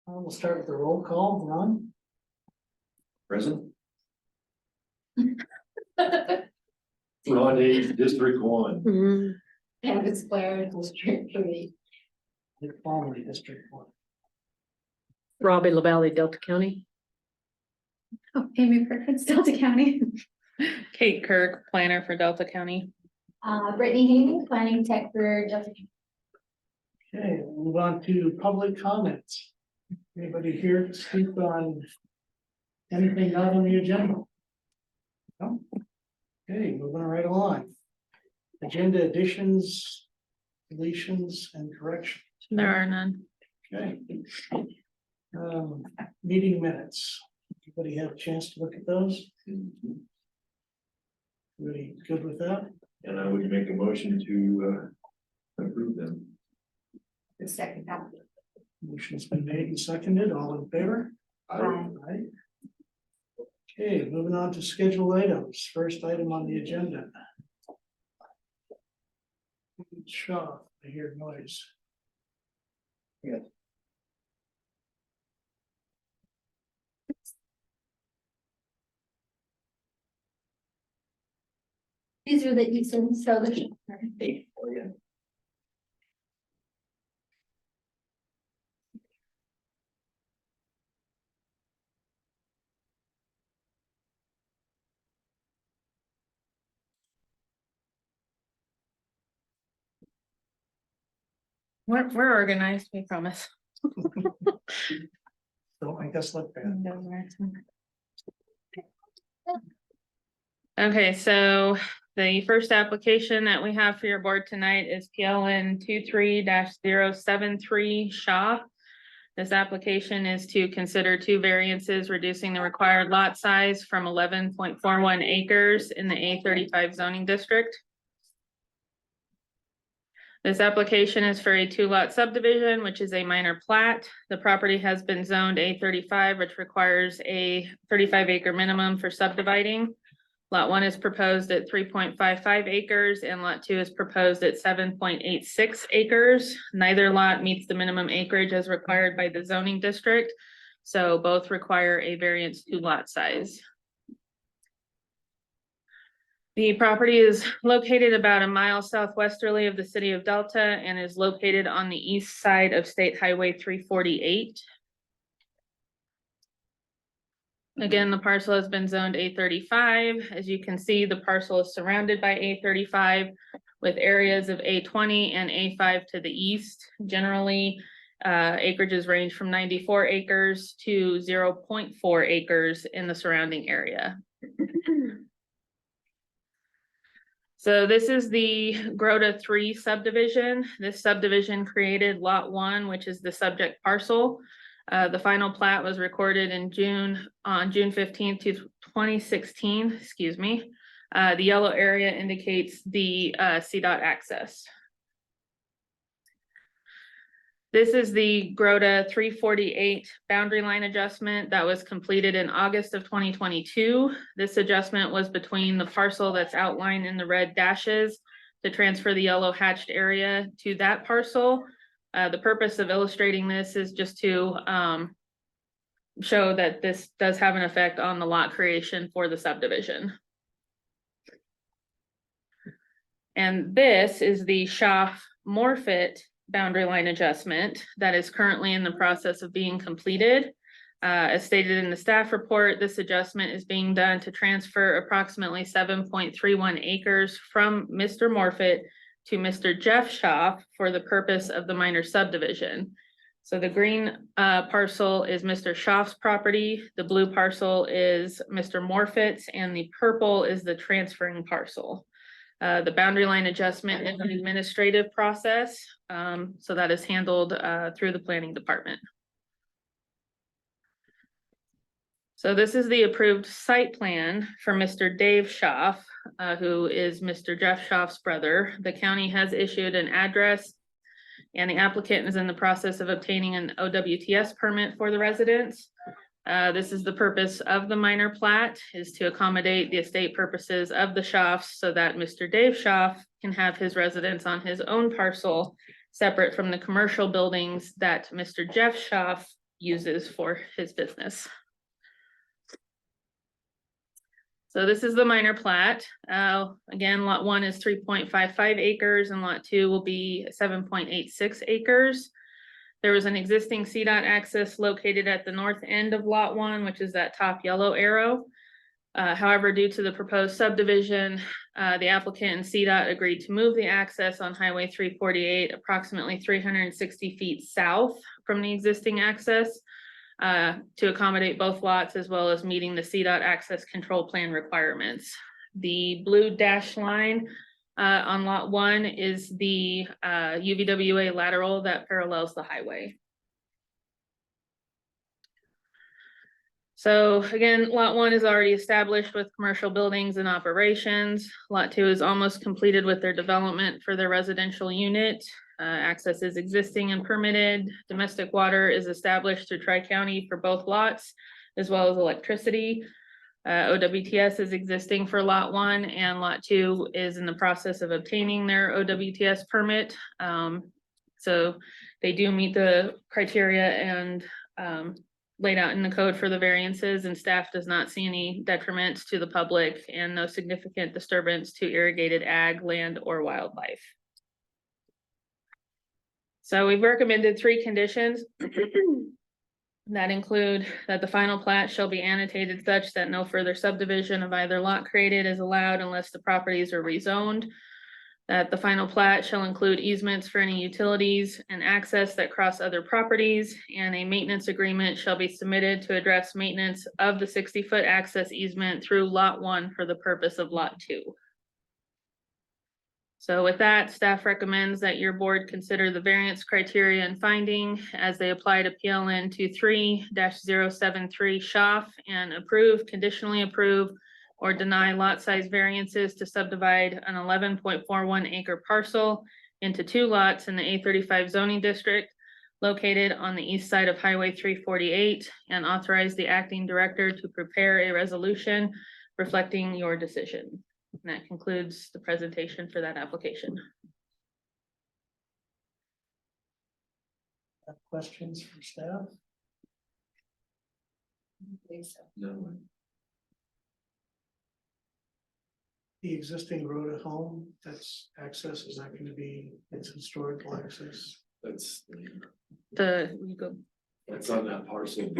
We'll start with the roll call. Ron? Present. Ron H, District 1. Candace Blair, District 3. Dick Palmer, District 1. Robbie LaValle, Delta County. Oh, Amy Perkins, Delta County. Kate Kirk, planner for Delta County. Brittany Hayden, planning tech for Delta County. Okay, we'll move on to public comments. Anybody here to speak on anything not on the agenda? No? Okay, moving right along. Agenda additions, deletions, and corrections. There are none. Okay. Meeting minutes. Anybody have a chance to look at those? Everybody good with that? And I would make a motion to approve them. The second half. Motion's been made and seconded. All in favor? Aye. Okay, moving on to schedule items. First item on the agenda. Shaw, I hear noise. These are the Easton, so the. We're organized, we promise. Don't make us look bad. Okay, so the first application that we have for your board tonight is PLN 23-073 Shaw. This application is to consider two variances, reducing the required lot size from 11.41 acres in the A35 zoning district. This application is for a 2-lot subdivision, which is a minor plat. The property has been zoned A35, which requires a 35-acre minimum for subdividing. Lot 1 is proposed at 3.55 acres and lot 2 is proposed at 7.86 acres. Neither lot meets the minimum acreage as required by the zoning district, so both require a variance to lot size. The property is located about a mile southwesterly of the city of Delta and is located on the east side of State Highway 348. Again, the parcel has been zoned A35. As you can see, the parcel is surrounded by A35 with areas of A20 and A5 to the east. Generally, acreages range from 94 acres to 0.4 acres in the surrounding area. So this is the Grota 3 subdivision. This subdivision created lot 1, which is the subject parcel. The final plat was recorded in on June 15th, 2016, excuse me. The yellow area indicates the CDOT access. This is the Grota 348 boundary line adjustment that was completed in August of 2022. This adjustment was between the parcel that's outlined in the red dashes to transfer the yellow hatched area to that parcel. The purpose of illustrating this is just to show that this does have an effect on the lot creation for the subdivision. And this is the Schaff-Morfitt boundary line adjustment that is currently in the process of being completed. As stated in the staff report, this adjustment is being done to transfer approximately 7.31 acres from Mr. Morfitt to Mr. Jeff Schaff for the purpose of the minor subdivision. So the green parcel is Mr. Schaff's property, the blue parcel is Mr. Morfitt's, and the purple is the transferring parcel. The boundary line adjustment is an administrative process, so that is handled through the planning department. So this is the approved site plan for Mr. Dave Schaff, who is Mr. Jeff Schaff's brother. The county has issued an address and the applicant is in the process of obtaining an OWTS permit for the residence. This is the purpose of the minor plat, is to accommodate the estate purposes of the Schaafs so that Mr. Dave Schaaf can have his residence on his own parcel, separate from the commercial buildings that Mr. Jeff Schaaf uses for his business. So this is the minor plat. Again, lot 1 is 3.55 acres and lot 2 will be 7.86 acres. There was an existing CDOT access located at the north end of lot 1, which is that top yellow arrow. However, due to the proposed subdivision, the applicant and CDOT agreed to move the access on Highway 348 approximately 360 feet south from the existing access to accommodate both lots as well as meeting the CDOT access control plan requirements. The blue dashed line on lot 1 is the UVWA lateral that parallels the highway. So again, lot 1 is already established with commercial buildings and operations. Lot 2 is almost completed with their development for their residential unit. Access is existing and permitted. Domestic water is established through Tri-County for both lots, as well as electricity. OWTS is existing for lot 1 and lot 2 is in the process of obtaining their OWTS permit. So they do meet the criteria and laid out in the code for the variances, and staff does not see any detriments to the public and no significant disturbance to irrigated ag, land, or wildlife. So we've recommended 3 conditions that include that the final plat shall be annotated such that no further subdivision of either lot created is allowed unless the properties are rezoned. That the final plat shall include easements for any utilities and access that cross other properties, and a maintenance agreement shall be submitted to address maintenance of the 60-foot access easement through lot 1 for the purpose of lot 2. So with that, staff recommends that your board consider the variance criteria and finding as they apply to PLN 23-073 Schaaf and approve, conditionally approve, or deny lot size variances to subdivide an 11.41 acre parcel into 2 lots in the A35 zoning district located on the east side of Highway 348 and authorize the acting director to prepare a resolution reflecting your decision. And that concludes the presentation for that application. Questions for staff? No. The existing road at home, that's access, is that going to be its historical access? That's You go. that's on that parcel.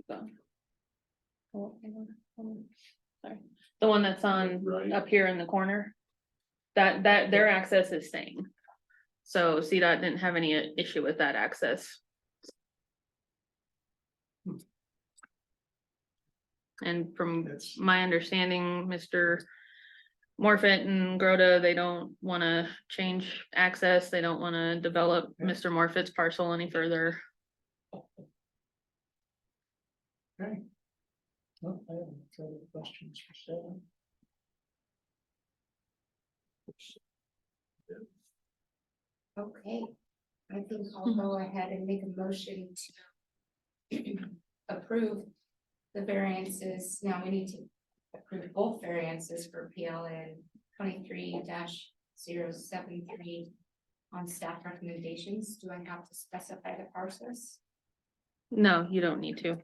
Sorry, the one that's on Right. up here in the corner. That their access is staying. So CDOT didn't have any issue with that access. And from That's, my understanding, Mr. Morfitt and Grota, they don't want to change access. They don't want to develop Yeah. Mr. Morfitt's parcel any further. okay. Well, I have no further questions for staff. Okay, I think I'll go ahead and make a motion to approve the variances. Now we need to approve both variances for PLN 23-073 on staff recommendations. Do I have to specify the process? No, you don't need to.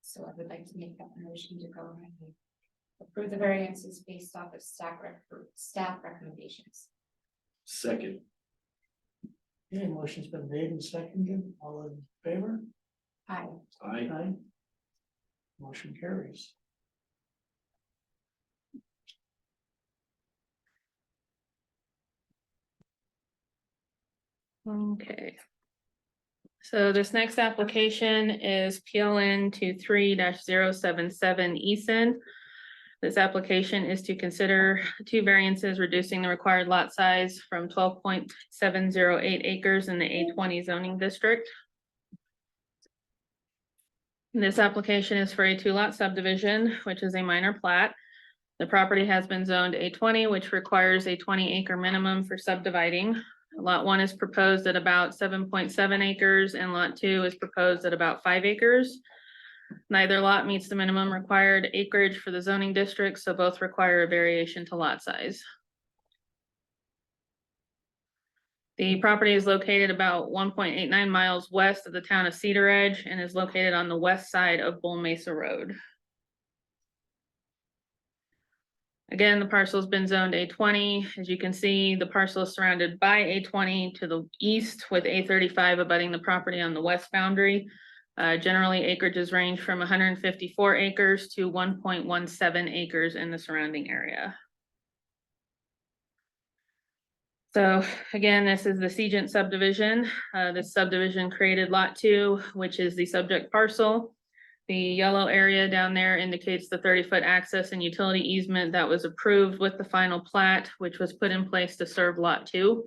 So I would like to make that motion to go ahead and approve the variances based off of staff recommendations. Second. Okay, motion's been made and seconded. All in favor? Aye. Aye. Aye. Motion carries. Okay. So this next application is PLN 23-077 Eason. This application is to consider 2 variances reducing the required lot size from 12.708 acres in the A20 zoning district. This application is for a 2-lot subdivision, which is a minor plat. The property has been zoned A20, which requires a 20-acre minimum for subdividing. Lot 1 is proposed at about 7.7 acres and lot 2 is proposed at about 5 acres. Neither lot meets the minimum required acreage for the zoning district, so both require a variation to lot size. The property is located about 1.89 miles west of the town of Cedar Edge and is located on the west side of Bull Mesa Road. Again, the parcel's been zoned A20. As you can see, the parcel is surrounded by A20 to the east with A35 abutting the property on the west boundary. Generally, acreages range from 154 acres to 1.17 acres in the surrounding area. So again, this is the Seagent subdivision. This subdivision created lot 2, which is the subject parcel. The yellow area down there indicates the 30-foot access and utility easement that was approved with the final plat, which was put in place to serve lot 2.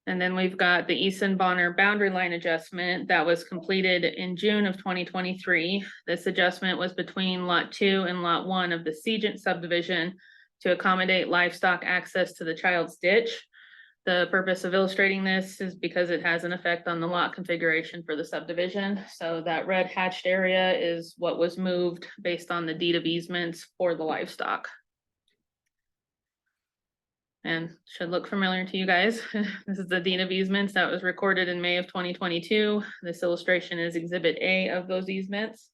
And then we've got the Eason-Bonner boundary line adjustment that was completed in June of 2023. This adjustment was between lot 2 and lot 1 of the Seagent subdivision to accommodate livestock access to the Child's Ditch. The purpose of illustrating this is because it has an effect on the lot configuration for the subdivision. So that red hatched area is what was moved based on the deed of easements for the livestock. And should look familiar to you guys. This is the deed of easements that was recorded in May of 2022. This illustration is Exhibit A of those easements.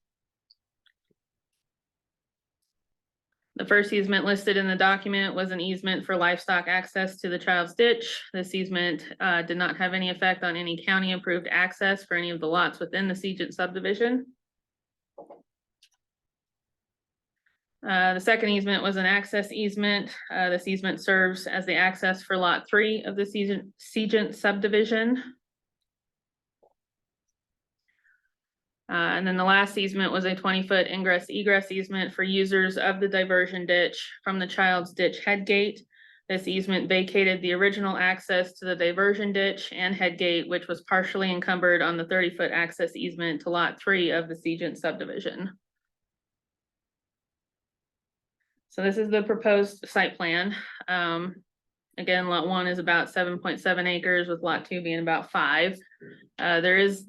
The first easement listed in the document was an easement for livestock access to the Child's Ditch. This easement did not have any effect on any county approved access for any of the lots within the Seagent subdivision. The second easement was an access easement. This easement serves as the access for lot 3 of the Seagent subdivision. And then the last easement was a 20-foot ingress egress easement for users of the diversion ditch from the Child's Ditch head gate. This easement vacated the original access to the diversion ditch and head gate, which was partially encumbered on the 30-foot access easement to lot 3 of the Seagent subdivision. So this is the proposed site plan. Again, lot 1 is about 7.7 acres with lot 2 being about 5. There is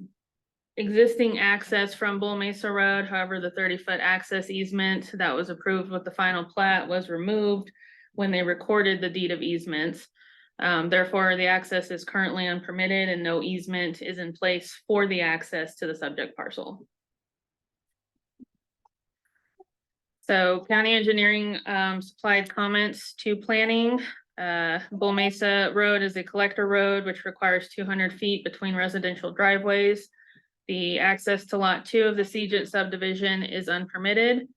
existing access from Bull Mesa Road. However, the 30-foot access easement that was approved with the final plat was removed when they recorded the deed of easements. Therefore, the access is currently unpermitted and no easement is in place for the access to the subject parcel. So county engineering supplied comments to planning. Bull Mesa Road is a collector road, which requires 200 feet between residential driveways. The access to lot 2 of the Seagent subdivision is unpermitted.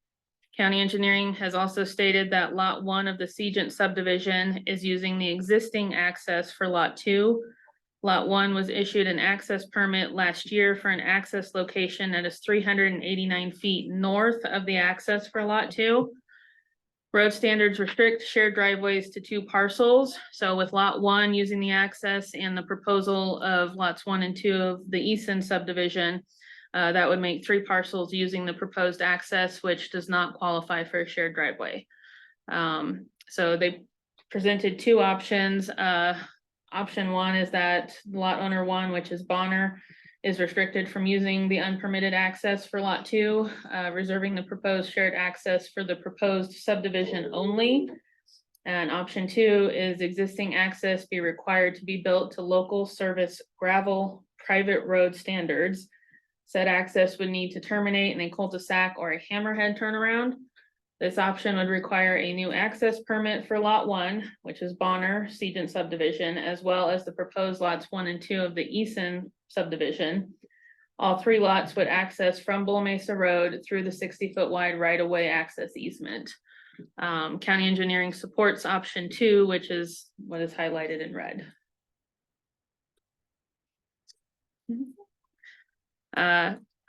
County engineering has also stated that lot 1 of the Seagent subdivision is using the existing access for lot 2. Lot 1 was issued an access permit last year for an access location that is 389 feet north of the access for lot 2. Road standards restrict shared driveways to 2 parcels. So with lot 1 using the access and the proposal of lots 1 and 2 of the Eason subdivision, that would make 3 parcels using the proposed access, which does not qualify for a shared driveway. So they presented 2 options. Option 1 is that lot owner 1, which is Bonner, is restricted from using the unpermitted access for lot 2, reserving the proposed shared access for the proposed subdivision only. And option 2 is existing access be required to be built to local service gravel private road standards. Said access would need to terminate in a cul-de-sac or a hammerhead turnaround. This option would require a new access permit for lot 1, which is Bonner Seagent subdivision, as well as the proposed lots 1 and 2 of the Eason subdivision. All 3 lots would access from Bull Mesa Road through the 60-foot wide right-of-way access easement. County engineering supports option 2, which is what is highlighted in red.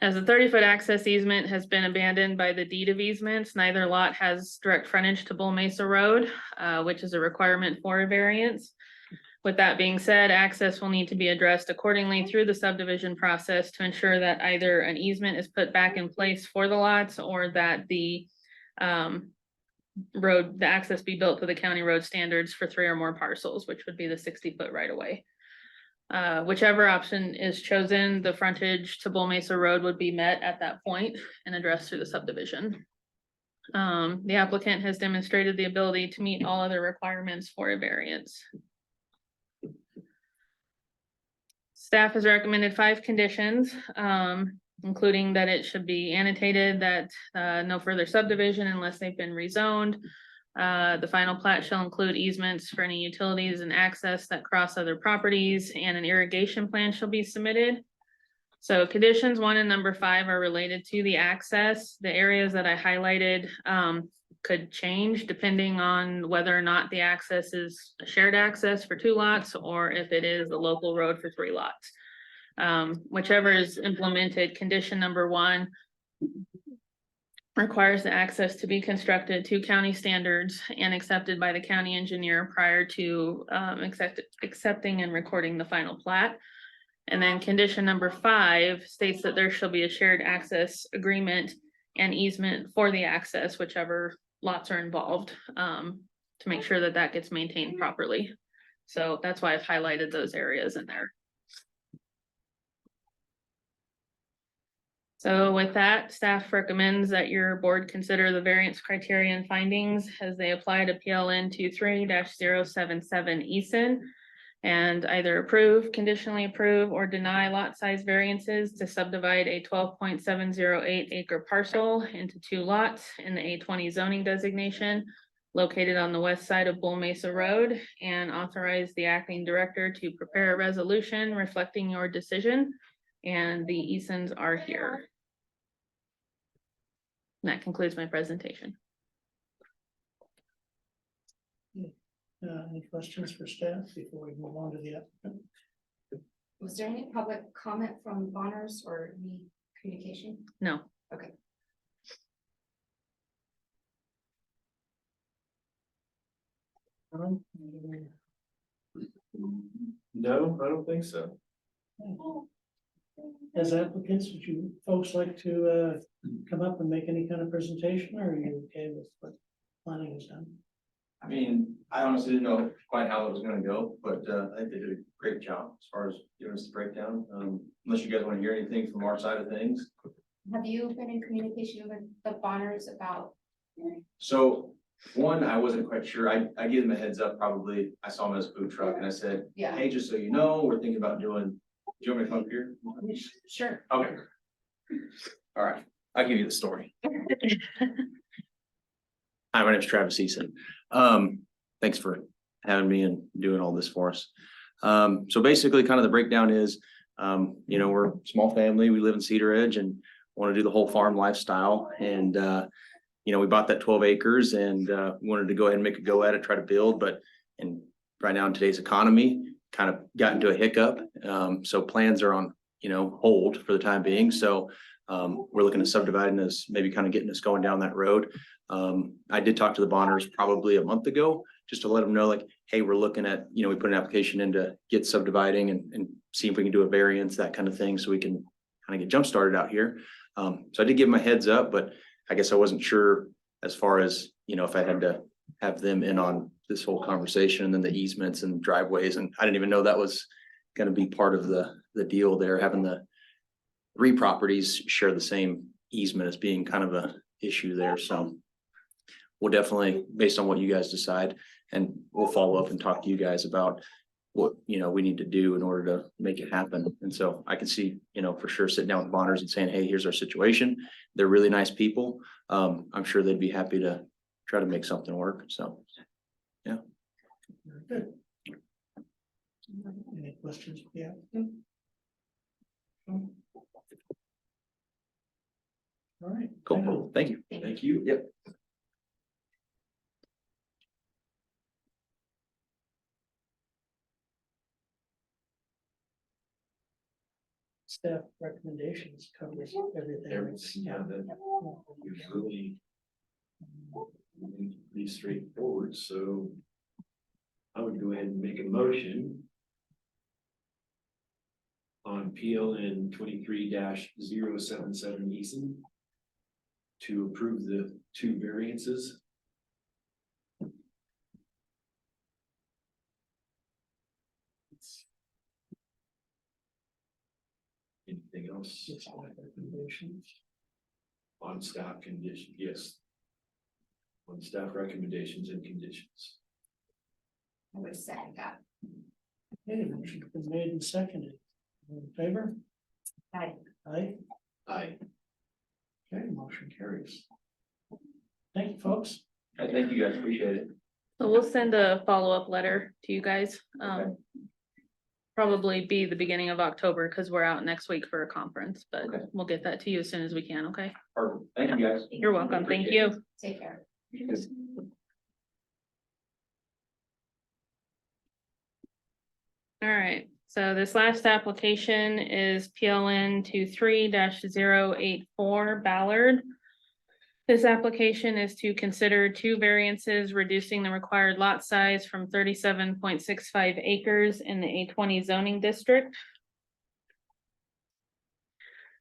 As the 30-foot access easement has been abandoned by the deed of easements, neither lot has direct frontage to Bull Mesa Road, which is a requirement for a variance. With that being said, access will need to be addressed accordingly through the subdivision process to ensure that either an easement is put back in place for the lots or that the road, the access be built to the county road standards for 3 or more parcels, which would be the 60-foot right of way. Whichever option is chosen, the frontage to Bull Mesa Road would be met at that point and addressed through the subdivision. The applicant has demonstrated the ability to meet all other requirements for a variance. Staff has recommended 5 conditions, including that it should be annotated that no further subdivision unless they've been rezoned. The final plat shall include easements for any utilities and access that cross other properties, and an irrigation plan shall be submitted. So conditions 1 and number 5 are related to the access. The areas that I highlighted could change depending on whether or not the access is a shared access for 2 lots, or if it is a local road for 3 lots. Whichever is implemented, condition number 1 requires the access to be constructed to county standards and accepted by the county engineer prior to accepting and recording the final plat. And then condition number 5 states that there shall be a shared access agreement and easement for the access, whichever lots are involved, to make sure that that gets maintained properly. So that's why I've highlighted those areas in there. So with that, staff recommends that your board consider the variance criteria and findings as they apply to PLN 23-077 Eason, and either approve, conditionally approve, or deny lot size variances to subdivide a 12.708 acre parcel into 2 lots in the A20 zoning designation located on the west side of Bull Mesa Road, and authorize the acting director to prepare a resolution reflecting your decision. And the Easons are here. And that concludes my presentation. Any questions for staff before we move on to the applicant? Was there any public comment from Bonners or any communication? No. Okay. No, I don't think so. As applicants, would you folks like to come up and make any kind of presentation, or are you okay with what planning has done? I mean, I honestly didn't know quite how it was gonna go, but I think they did a great job as far as giving us the breakdown. Unless you guys want to hear anything from our side of things. Have you been in communication with the Bonners about? So one, I wasn't quite sure. I gave them a heads up, probably. I saw them as a food truck and I said, Yeah, hey, just so you know, we're thinking about doing, do you want me to come up here? sure. Okay. All right, I'll give you the story. Hi, my name is Travis Eason. Thanks for having me and doing all this for us. So basically kind of the breakdown is, we're a small family, we live in Cedar Ridge and want to do the whole farm lifestyle. And, we bought that 12 acres and wanted to go ahead and make a go at it, try to build, but right now in today's economy, kind of got into a hiccup. So plans are on, hold for the time being. So we're looking at subdividing us, maybe kind of getting us going down that road. I did talk to the Bonners probably a month ago, just to let them know, like, hey, we're looking at, we put an application in to get subdividing and see if we can do a variance, that kind of thing, so we can kind of get jump started out here. So I did give them a heads up, but I guess I wasn't sure as far as, if I had to have them in on this whole conversation, and then the easements and driveways, and I didn't even know that was gonna be part of the deal there, having the 3 properties share the same easement as being kind of a issue there. So we'll definitely, based on what you guys decide, and we'll follow up and talk to you guys about what, we need to do in order to make it happen. And so I can see, for sure sitting down with Bonners and saying, hey, here's our situation. They're really nice people. I'm sure they'd be happy to try to make something work. So, yeah. Very good. Any questions? Yeah. All right. Cool. Thank you. Thank you. Yep. Staff recommendations covers everything. Everything, yeah, that is really pretty straightforward, so I would go ahead and make a motion on PLN 23-077 Eason to approve the 2 variances Anything else Just like recommendations. on staff condition? Yes. On staff recommendations and conditions. I would second that. Okay, motion's been made and seconded. All in favor? Aye. Aye. Aye. Okay, motion carries. Thank you, folks. Thank you guys, appreciate it. So we'll send a follow-up letter to you guys. Okay. Probably be the beginning of October because we're out next week for a conference, but Okay. we'll get that to you as soon as we can, okay? Perfect. Thank you guys. You're welcome. Thank you. Take care. All right, so this last application is PLN 23-084 Ballard. This application is to consider two variances, reducing the required lot size from 37.65 acres in the A20 zoning district.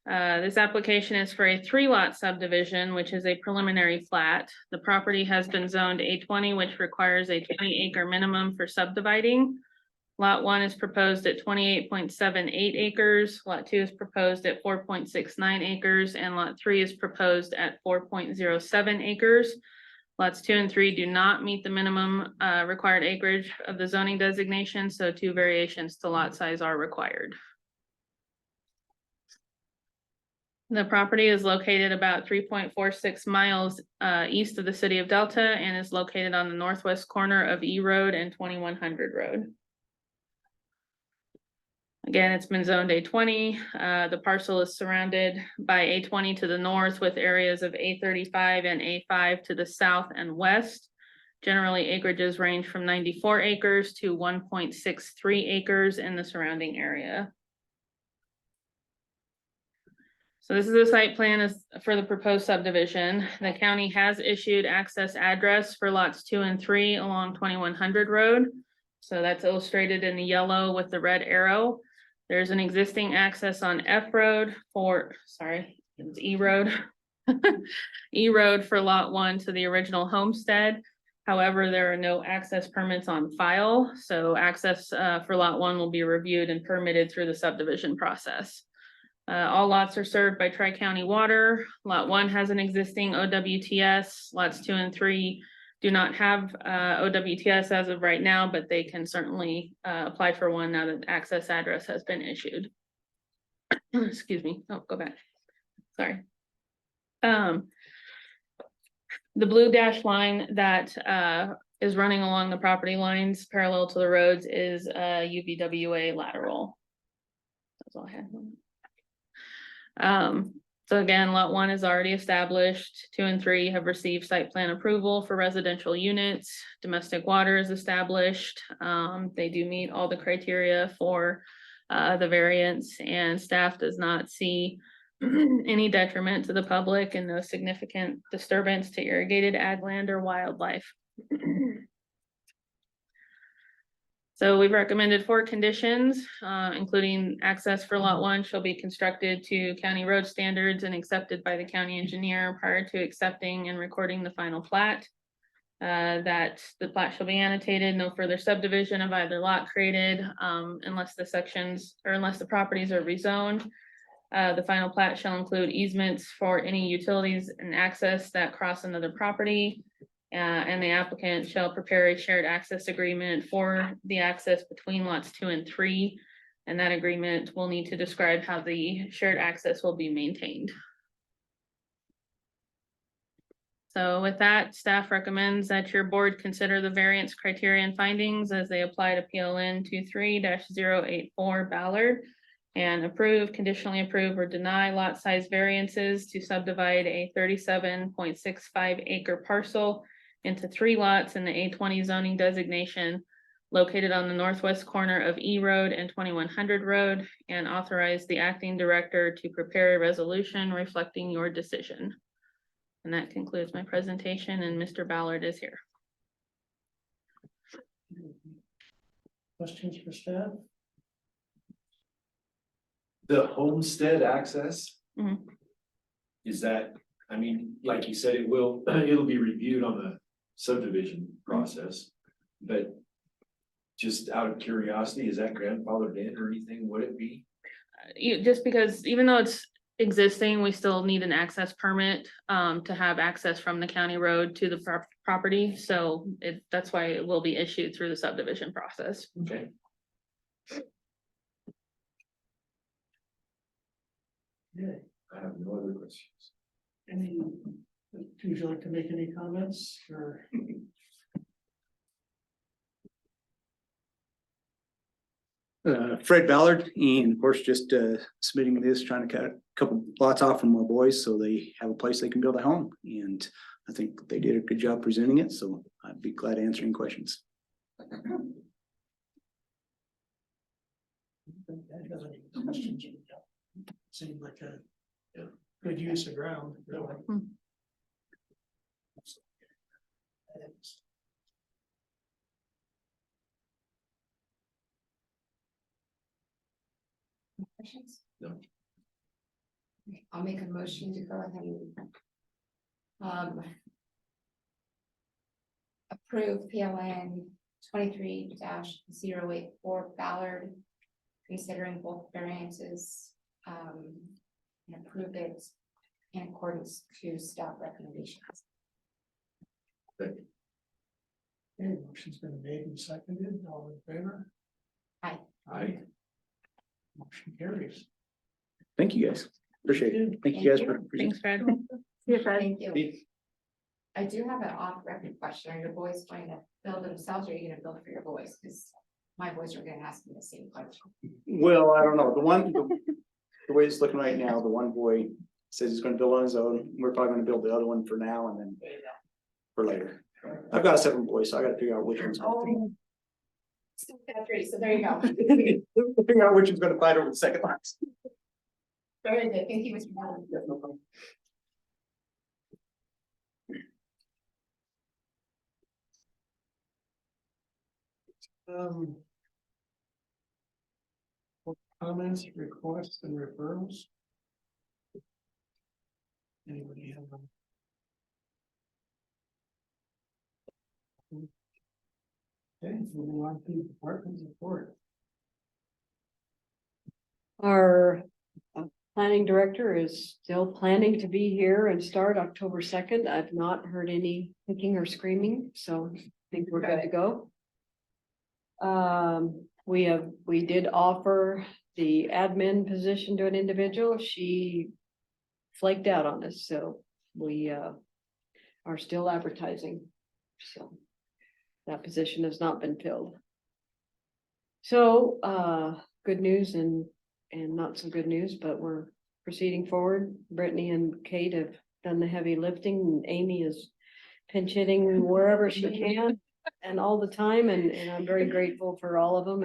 This application is for a 3-lot subdivision, which is a preliminary plat. The property has been zoned A20, which requires a 20-acre minimum for subdividing. Lot 1 is proposed at 28.78 acres, lot 2 is proposed at 4.69 acres, and lot 3 is proposed at 4.07 acres. Lots 2 and 3 do not meet the minimum required acreage of the zoning designation, so 2 variations to lot size are required. The property is located about 3.46 miles east of the city of Delta and is located on the northwest corner of E Road and 2100 Road. Again, it's been zoned A20. The parcel is surrounded by A20 to the north with areas of A35 and A5 to the south and west. Generally, acreages range from 94 acres to 1.63 acres in the surrounding area. So this is a site plan for the proposed subdivision. The county has issued access address for lots 2 and 3 along 2100 Road. So that's illustrated in the yellow with the red arrow. There's an existing access on F Road it's E Road. E Road for lot 1 to the original homestead. However, there are no access permits on file, so access for lot 1 will be reviewed and permitted through the subdivision process. All lots are served by Tri-County Water. Lot 1 has an existing OWTS. Lots 2 and 3 do not have OWTS as of right now, but they can certainly apply for one now that access address has been issued. Excuse me. Oh, go back. Sorry. The blue dash line that is running along the property lines parallel to the roads is a UVWA lateral. That's all I had. So again, lot 1 is already established. 2 and 3 have received site plan approval for residential units. Domestic water is established. They do meet all the criteria for the variance, and staff does not see any detriment to the public and no significant disturbance to irrigated ag land or wildlife. So we've recommended 4 conditions, including access for lot 1 shall be constructed to county road standards and accepted by the county engineer prior to accepting and recording the final plat. That the plat shall be annotated, no further subdivision of either lot created, unless the properties are rezoned. The final plat shall include easements for any utilities and access that cross another property. And the applicant shall prepare a shared access agreement for the access between lots 2 and 3. And that agreement will need to describe how the shared access will be maintained. So with that, staff recommends that your board consider the variance criteria and findings as they apply to PLN 23-084 Ballard. And approve, conditionally approve, or deny lot size variances to subdivide a 37.65 acre parcel into 3 lots in the A20 zoning designation located on the northwest corner of E Road and 2100 Road, and authorize the acting director to prepare a resolution reflecting your decision. And that concludes my presentation, and Mr. Ballard is here. Questions for staff? The homestead access. Mhm. Is that, I mean, like you said, it'll be reviewed on the subdivision process, but just out of curiosity, is that grandfathered in or anything? Would it be? just because even though it's existing, we still need an access permit to have access from the county road to the property. So that's why it will be issued through the subdivision process. Okay. Yeah, I have no other questions. any, would you like to make any comments or? Fred Ballard, and of course, just submitting this, trying to cut a couple lots off from my boys so they have a place they can build a home. And I think they did a good job presenting it, so I'd be glad answering questions. Seemed like a good use of ground, really. Questions? No. Okay, I'll make a motion to go ahead and approve PLN 23-084 Ballard, considering both variances, and approve it in accordance to staff recommendations. Okay, motion's been made and seconded, all in favor? Aye. Aye. Motion carries. Thank you, guys. Appreciate it. Thank you guys for. Thanks, Fred. Thank you. I do have an off-record question. Are your boys going to build themselves or are you gonna build for your boys? Because my boys are gonna ask me the same question. Well, I don't know. The way it's looking right now, the one boy says he's gonna build on his own. We're probably gonna build the other one for now and then for later. I've got 7 boys, so I gotta figure out which one's. So there you go. Figure out which one's gonna fight over the second last. Very good. Thank you, Mr. Allen. Comments, requests and referrals? Anybody have them? Okay, moving on to department report. Our planning director is still planning to be here and start October 2nd. I've not heard any kicking or screaming, so I think we're good to go. We did offer the admin position to an individual. She flaked out on us, so we are still advertising. So that position has not been filled. So good news and not so good news, but we're proceeding forward. Brittany and Kate have done the heavy lifting, and Amy is pinch hitting wherever she can and all the time, and I'm very grateful for all of them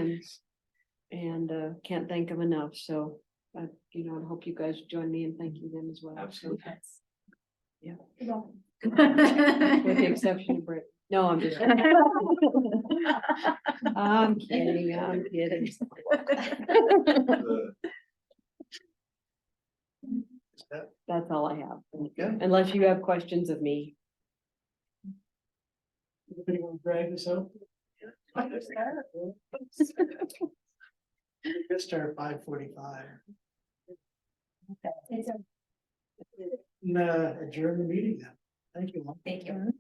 and can't thank them enough. So I hope you guys join me in thanking them as well. Absolutely. Yeah. With the exception of Brittany. No, I'm just. I'm kidding. That's all I have. Okay. Unless you have questions of me. Anybody want to drag this out? Good start 5:45. Adjourn the meeting then. Thank you. Thank you.